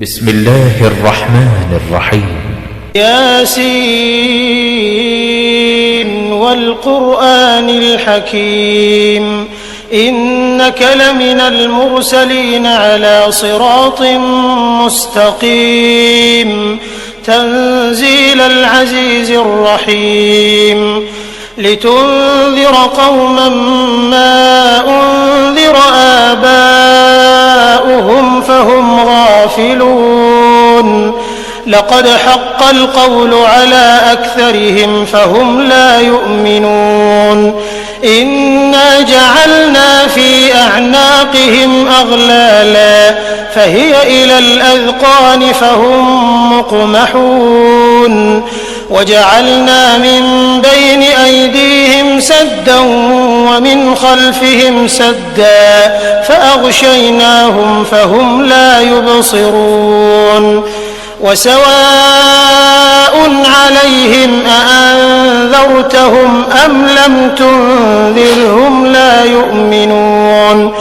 بسم الله الرحمن الرحيم. ياسين والقرآن الحكيم إنك لمن المرسلين على صراط مستقيم تنزيل العزيز الرحيم لتنذر قوما ما أنذر آباؤهم فهم غافلون لقد حق القول على أكثرهم فهم لا يؤمنون إنا جعلنا في أعناقهم أغلالا فهي إلى الأذقان فهم مقمحون وجعلنا من بين أيديهم سدا ومن خلفهم سدا فأغشيناهم فهم لا يبصرون وسواء عليهم أأنذرتهم أم لم تنذرهم لا يؤمنون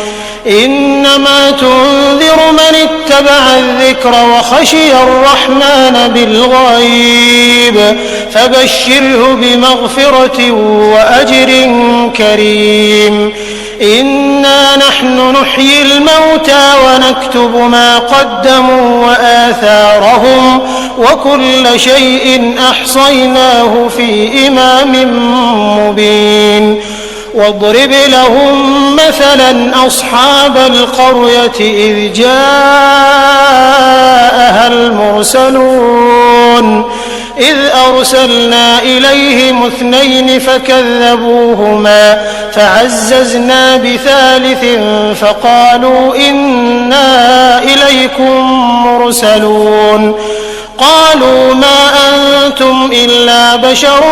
إنما تنذر من اتبع الذكر وخشي الرحمن بالغيب فبشره بمغفرة وأجر كريم إنا نحن نحيي الموتى ونكتب ما قدموا وآثارهم وكل شيء أحصيناه في إمام مبين واضرب لهم مثلا أصحاب القرية إذ جاءها المرسلون إذ أرسلنا إليهم 2 فكذبوهما فعززنا بثالث فقالوا إنا إليكم مرسلون قالوا ما أنتم إلا بشر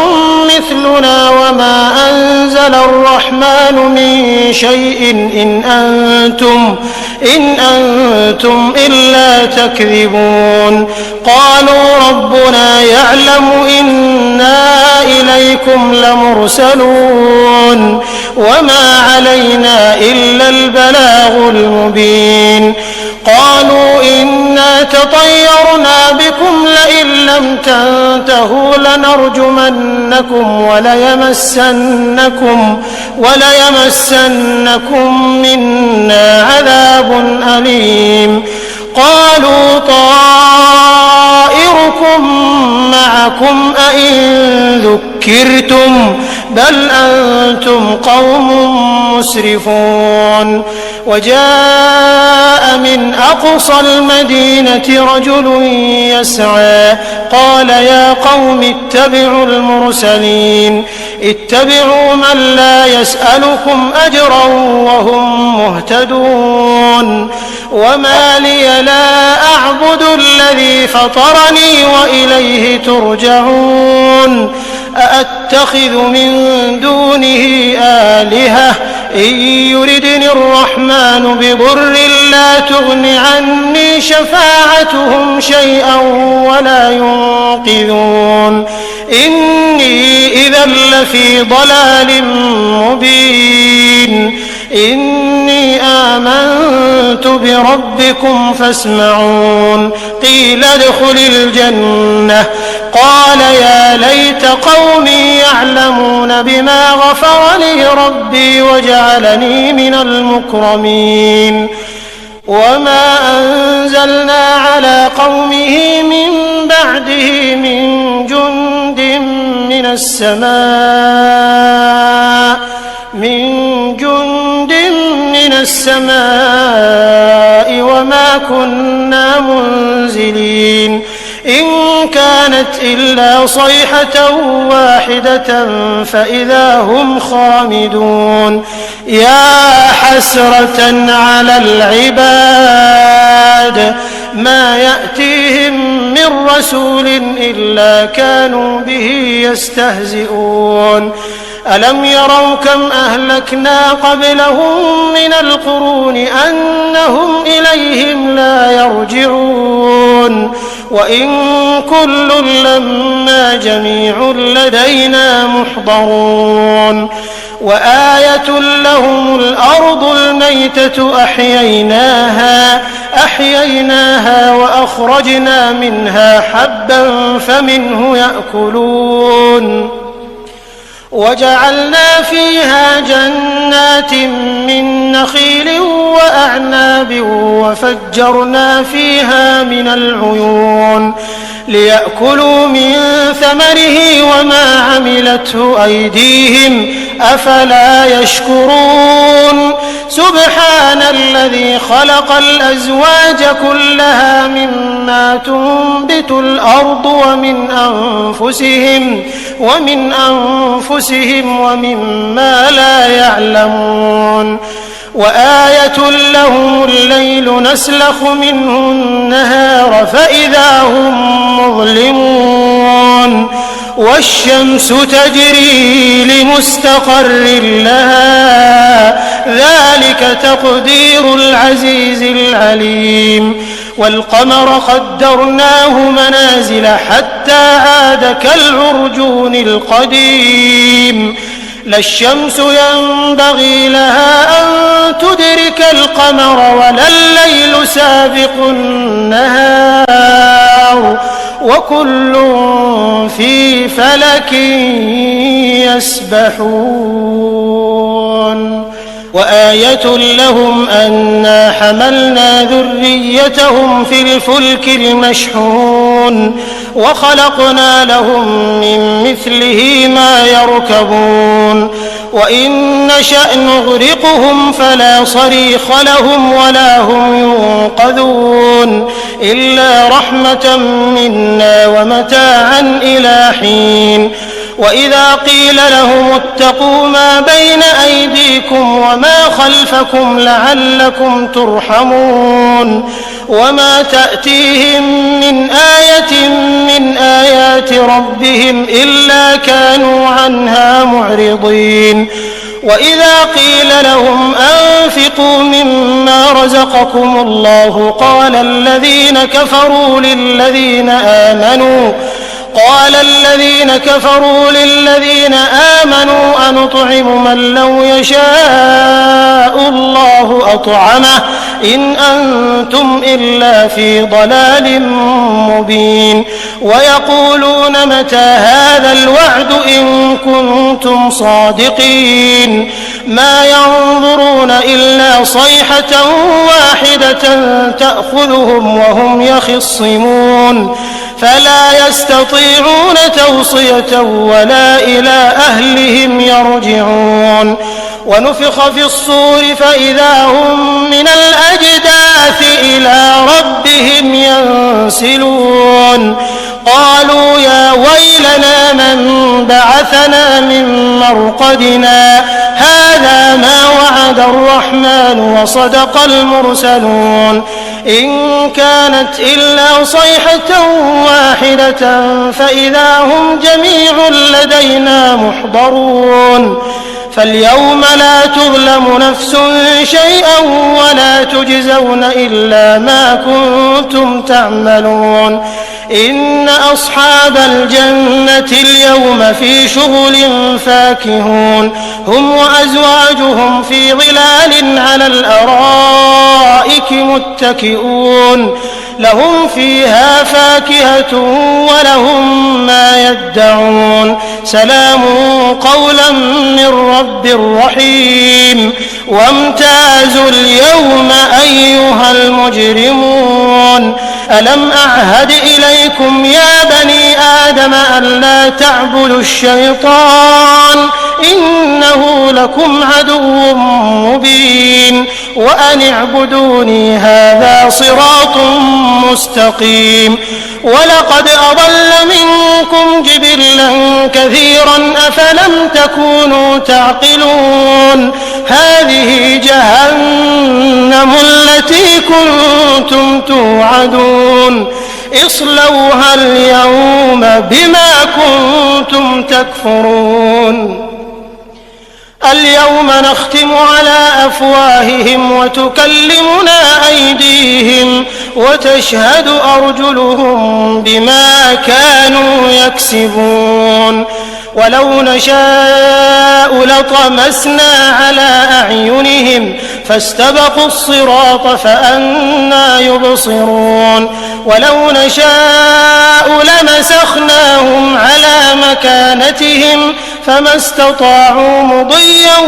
مثلنا وما أنزل الرحمن من شيء إن أنتم إلا تكذبون قالوا ربنا يعلم إنا إليكم لمرسلون وما علينا إلا البلاغ المبين قالوا إنا تطيرنا بكم لئن لم تنتهوا لنرجمنكم وليمسنكم منا عذاب أليم قالوا طائركم معكم أئن ذكرتم بل أنتم قوم مسرفون وجاء من أقصى المدينة رجل يسعى قال يا قوم اتبعوا المرسلين اتبعوا من لا يسألكم أجرا وهم مهتدون وما لي لا أعبد الذي فطرني وإليه ترجعون أأتخذ من دونه آلهة إن يردني الرحمن بضر لا تغن عني شفاعتهم شيئا ولا ينقذون إني إذا لفي ضلال مبين إني آمنت بربكم فاسمعون قيل ادخل الجنة قال يا ليت قومي يعلمون بما غفر لي ربي وجعلني من المكرمين وما أنزلنا على قومه من بعده من جند من السماء وما كنا منزلين إن كانت إلا صيحة واحدة فإذا هم خامدون يا حسرة على العباد ما يأتيهم من رسول إلا كانوا به يستهزئون ألم يروا كم أهلكنا قبلهم من القرون أنهم إليهم لا يرجعون وإن كل لما جميع لدينا محضرون وآية لهم الأرض الميتة أحييناها فأخرجنا منها حبا فمنه يأكلون وجعلنا فيها جنات من نخيل وأعناب وفجرنا فيها من العيون ليأكلوا من ثمره وما عملته أيديهم أفلا يشكرون سبحان الذي خلق الأزواج كلها مما تنبت الأرض ومن أنفسهم ومما لا يعلمون وآية لهم الليل نسلخ منه النهار فإذا هم مظلمون والشمس تجري لمستقر لها ذلك تقدير العزيز العليم والقمر قدرناه منازل حتى عاد كالعرجون القديم لا الشمس ينبغي لها أن تدرك القمر ولا الليل سابق النهار وكل في فلك يسبحون وآية لهم أنا حملنا ذريتهم في الفلك المشحون وخلقنا لهم من مثله ما يركبون وإن نشأ نغرقهم فلا صريخ لهم ولا هم ينقذون إلا رحمة منا ومتاعا إلى حين وإذا قيل لهم اتقوا ما بين أيديكم وما خلفكم لعلكم ترحمون وما تأتيهم من آية من آيات ربهم إلا كانوا عنها معرضين وإذا قيل لهم أنفقوا مما رزقكم الله قال الذين كفروا للذين آمنوا أنطعم من لو يشاء الله أطعمه إن أنتم إلا في ضلال مبين ويقولون متى هذا الوعد إن كنتم صادقين ما ينظرون إلا صيحة واحدة تأخذهم وهم يخصمون فلا يستطيعون توصية ولا إلى أهلهم يرجعون ونفخ في الصور فإذا هم من الأجداث إلى ربهم ينسلون قالوا يا ويلنا من بعثنا من مرقدنا هذا ما وعد الرحمن وصدق المرسلون إن كانت إلا صيحة واحدة فإذا هم جميع لدينا محضرون فاليوم لا تظلم نفس شيئا ولا تجزون إلا ما كنتم تعملون إن أصحاب الجنة اليوم في شغل فاكهون هم وأزواجهم في ظلال على الأرائك متكئون لهم فيها فاكهة ولهم ما يدعون سلام قولا من رب رحيم وامتازوا اليوم أيها المجرمون ألم أعهد إليكم يا بني آدم ألا تعبدوا الشيطان إنه لكم عدو مبين وأن اعبدوني هذا صراط مستقيم ولقد أضل منكم جبلا كثيرا أفلم تكونوا تعقلون هذه جهنم التي كنتم توعدون اصلوها اليوم بما كنتم تكفرون اليوم نختم على أفواههم وتكلمنا أيديهم وتشهد أرجلهم بما كانوا يكسبون ولو نشاء لطمسنا على أعينهم فاستبقوا الصراط فأنى يبصرون ولو نشاء لمسخناهم على مكانتهم فما استطاعوا مضيا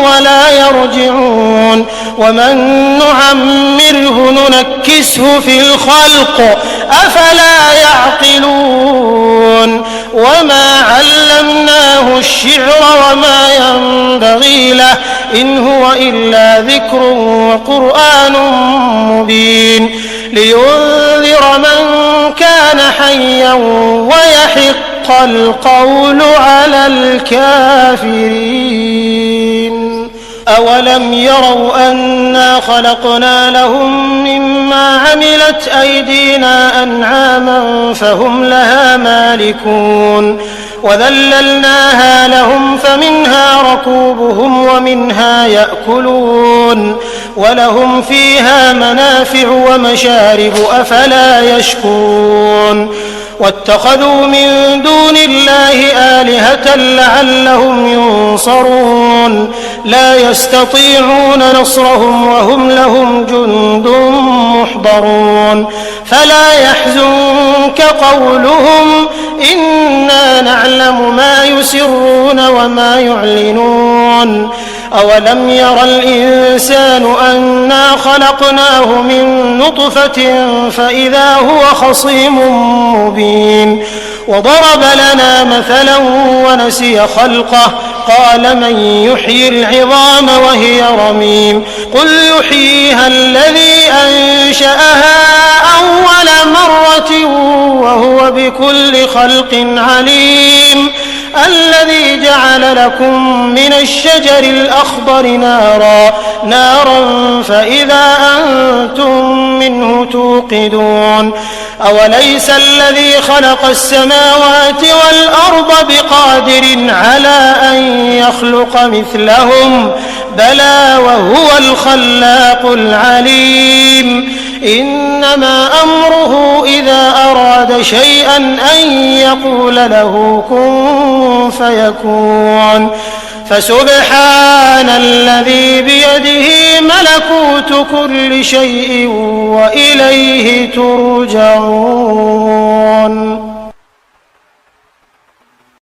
ولا يرجعون ومن نعمره ننكسه في الخلق أفلا يعقلون وما علمناه الشعر وما ينبغي له إن هو إلا ذكر وقرآن مبين لينذر من كان حيا ويحق القول على الكافرين أولم يروا أنا خلقنا لهم مما عملت أيدينا أنعاما فهم لها مالكون وذللناها لهم فمنها ركوبهم ومنها يأكلون ولهم فيها منافع ومشارب أفلا يشكرون واتخذوا من دون الله آلهة لعلهم ينصرون لا يستطيعون نصرهم وهم لهم جند محضرون فلا يحزنك قولهم إنا نعلم ما يسرون وما يعلنون أولم ير الإنسان أنا خلقناه من نطفة فإذا هو خصيم مبين وضرب لنا مثلا ونسي خلقه قال من يحيي العظام وهي رميم قل يحييها الذي أنشأها أول مرة وهو بكل خلق عليم الذي جعل لكم من الشجر الأخضر نارا فإذا أنتم منه توقدون أوليس الذي خلق السماوات والأرض بقادر على أن يخلق مثلهم بلى وهو الخلاق العليم إنما أمره إذا أراد شيئا أن يقول له كن فيكون فسبحان الذي بيده ملكوت كل شيء وإليه ترجعون